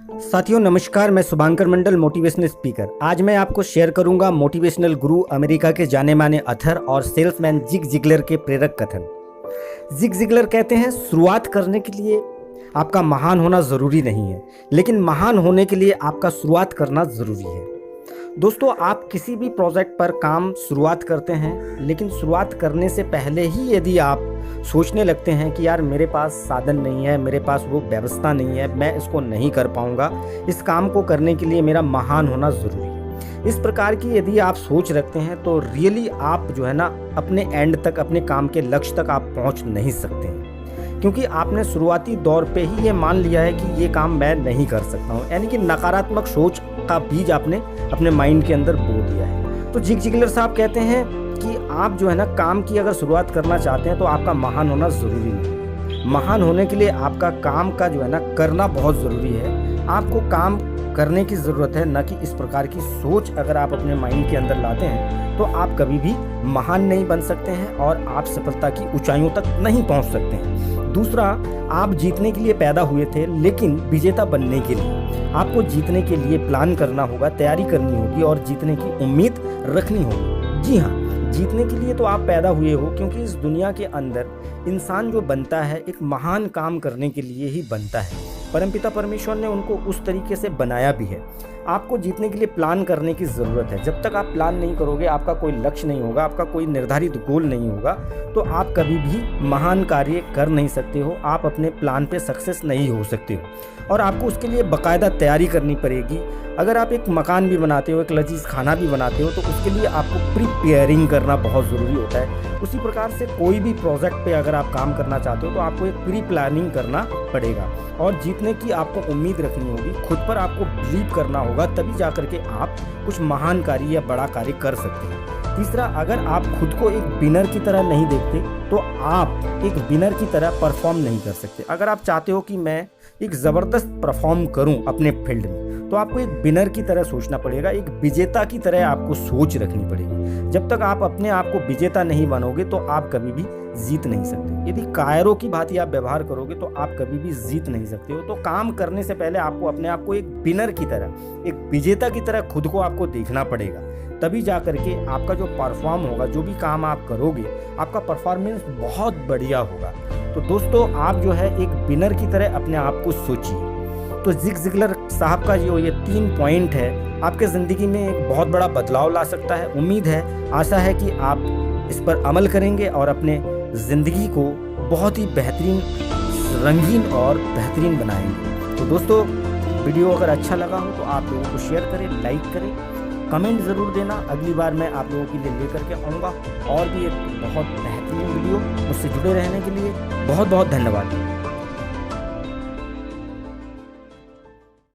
साथियों नमस्कार, मैं शुभांकर मंडल, मोटिवेशनल स्पीकर। आज मैं आपको शेयर करूंगा मोटिवेशनल गुरु, अमेरिका के जाने माने अथर और सेल्समैन जिग जिगलर के प्रेरक कथन। जिग जिगलर कहते हैं, शुरुआत करने के लिए आपका महान होना ज़रूरी नहीं है, लेकिन महान होने के लिए आपका शुरुआत करना ज़रूरी है। दोस्तों, आप किसी भी प्रोजेक्ट पर काम शुरुआत करते हैं, लेकिन शुरुआत करने से पहले ही यदि आप सोचने लगते हैं कि यार मेरे पास साधन नहीं है, मेरे पास वो व्यवस्था नहीं है, मैं इसको नहीं कर पाऊंगा, इस काम को करने के लिए मेरा महान होना ज़रूरी है, इस प्रकार की यदि आप सोच रखते हैं तो रियली आप जो है ना अपने एंड तक, अपने काम के लक्ष्य तक आप पहुंच नहीं सकते हैं, क्योंकि आपने शुरुआती दौर पे ही ये मान लिया है कि ये काम मैं नहीं कर सकता हूँ, यानी कि नकारात्मक सोच का बीज आपने अपने माइंड के अंदर बो दिया है। तो जिग जिगलर साहब कहते हैं कि आप जो है ना काम की अगर शुरुआत करना चाहते हैं तो आपका महान होना ज़रूरी नहीं। महान होने के लिए आपका काम का जो है ना करना बहुत ज़रूरी है। आपको काम करने की ज़रूरत है, न कि इस प्रकार की सोच अगर आप अपने माइंड के अंदर लाते हैं तो आप कभी भी महान नहीं बन सकते हैं और आप सफलता की ऊंचाइयों तक नहीं पहुंच सकते हैं। दूसरा, आप जीतने के लिए पैदा हुए थे, लेकिन विजेता बनने के लिए आपको जीतने के लिए प्लान करना होगा, तैयारी करनी होगी और जीतने की उम्मीद रखनी होगी। जी हाँ, जीतने के लिए तो आप पैदा हुए हो, क्योंकि इस दुनिया के अंदर इंसान जो बनता है एक महान काम करने के लिए ही बनता है। परमपिता परमेश्वर ने उनको उस तरीके से बनाया भी है। आपको जीतने के लिए प्लान करने की ज़रूरत है। जब तक आप प्लान नहीं करोगे, आपका कोई लक्ष्य नहीं होगा, आपका कोई निर्धारित गोल नहीं होगा, तो आप कभी भी महान कार्य कर नहीं सकते हो, आप अपने प्लान पे सक्सेस नहीं हो सकते हो और आपको उसके लिए बाकायदा तैयारी करनी पड़ेगी। अगर आप एक मकान भी बनाते हो, एक लजीज खाना भी बनाते हो, तो उसके लिए आपको प्रिपेयरिंग करना बहुत ज़रूरी होता है। उसी प्रकार से कोई भी प्रोजेक्ट पे अगर आप काम करना चाहते हो तो आपको एक प्री प्लानिंग करना पड़ेगा और जीतने की आपको उम्मीद रखनी होगी, खुद पर आपको बिलीव करना होगा, तभी जा करके आप कुछ महान कार्य या बड़ा कार्य कर सकते हैं। तीसरा, अगर आप खुद को एक विनर की तरह नहीं देखते तो आप एक विनर की तरह परफॉर्म नहीं कर सकते। अगर आप चाहते हो कि मैं एक ज़बरदस्त परफॉर्म करूं अपने फील्ड में, तो आपको एक विनर की तरह सोचना पड़ेगा, एक विजेता की तरह आपको सोच रखनी पड़ेगी। जब तक आप अपने आप को विजेता नहीं बनोगे तो आप कभी भी जीत नहीं सकते। यदि कायरों की भांति आप व्यवहार करोगे तो आप कभी भी जीत नहीं सकते हो। तो काम करने से पहले आपको अपने आप को एक विनर की तरह, एक विजेता की तरह खुद को आपको देखना पड़ेगा, तभी जा करके आपका जो परफॉर्म होगा, जो भी काम आप करोगे, आपका परफॉर्मेंस बहुत बढ़िया होगा। तो दोस्तों, आप जो है एक विनर की तरह अपने आप को सोचिए। तो जिग जिगलर साहब का जो ये 3 पॉइंट है आपके ज़िंदगी में एक बहुत बड़ा बदलाव ला सकता है। उम्मीद है, आशा है कि आप इस पर अमल करेंगे और अपने ज़िंदगी को बहुत ही बेहतरीन, रंगीन और बेहतरीन बनाएंगे। तो दोस्तों, वीडियो अगर अच्छा लगा हो तो आप लोगों को शेयर करें, लाइक करें, कमेंट ज़रूर देना। अगली बार मैं आप लोगों के लिए लेकर के आऊँगा और भी एक बहुत बेहतरीन वीडियो। मुझसे जुड़े रहने के लिए बहुत बहुत धन्यवाद।